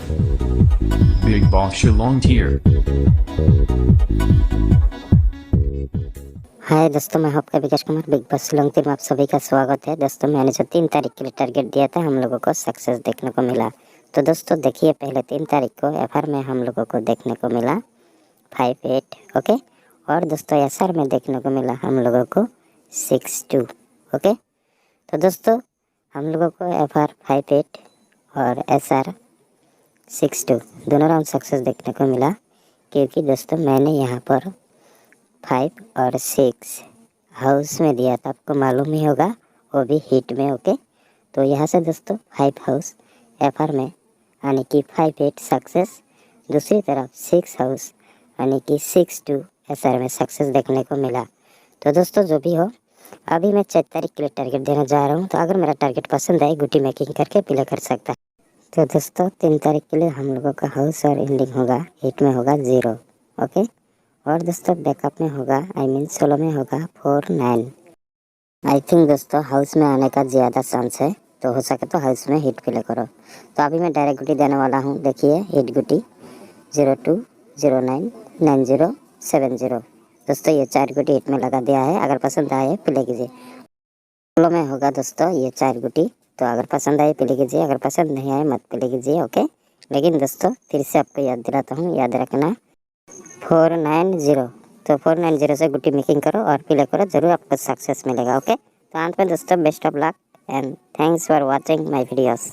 Big Boss ShillongTeer. हाय दोस्तों, मैं आपका विकास कुमार बिग बॉस शिलोंगतीर में आप सभी का स्वागत है। दोस्तों मैंने जो 3 तारीख के लिए टारगेट दिया था हम लोगों को सक्सेस देखने को मिला। तो दोस्तों देखिए, पहले 3 तारीख को एफआर में हम लोगों को देखने को मिला 5-8, ओके। और दोस्तों एसआर में देखने को मिला हम लोगों को 6-2, ओके। तो दोस्तों हम लोगों को एफआर 5-8 और एसआर 6-2 दोनों राउंड सक्सेस देखने को मिला, क्योंकि दोस्तों मैंने यहाँ पर 5 और 6 हाउस में दिया था, आपको मालूम ही होगा, वो भी हिट में, ओके। तो यहाँ से दोस्तों 5 हाउस एफआर में यानी कि 5-8 सक्सेस, दूसरी तरफ 6 हाउस यानी कि 6-2 एसआर में सक्सेस देखने को मिला। तो दोस्तों जो भी हो, अभी मैं 4 तारीख के लिए टारगेट देने जा रहा हूँ। तो अगर मेरा टारगेट पसंद आए गुटी मेकिंग करके प्ले कर सकता है। तो दोस्तों 3 तारीख के लिए हम लोगों का हाउस और एंडिंग होगा हिट में होगा 0, ओके। और दोस्तों बैकअप में होगा सोलो में होगा 4-9। आई थिंक दोस्तों हाउस में आने का ज़्यादा चांस है, तो हो सके तो हाउस में हिट प्ले करो। तो अभी मैं डायरेक्ट गुटी देने वाला हूँ। देखिए हिट गुटी 02, 09, 90, 70। दोस्तों ये 4 गुटी हिट में लगा दिया है। अगर पसंद आए प्ले कीजिए। सोलो में होगा दोस्तों ये 4 गुटी, तो अगर पसंद आए प्ले कीजिए, अगर पसंद नहीं आए मत प्ले कीजिए, ओके। लेकिन दोस्तों फिर से आपको याद दिलाता हूँ, याद रखना 490। तो 490 से गुटी मेकिंग करो और प्ले करो, जरूर आपको सक्सेस मिलेगा, ओके। तो अंत में दोस्तों best of luck and thanks for watching my videos.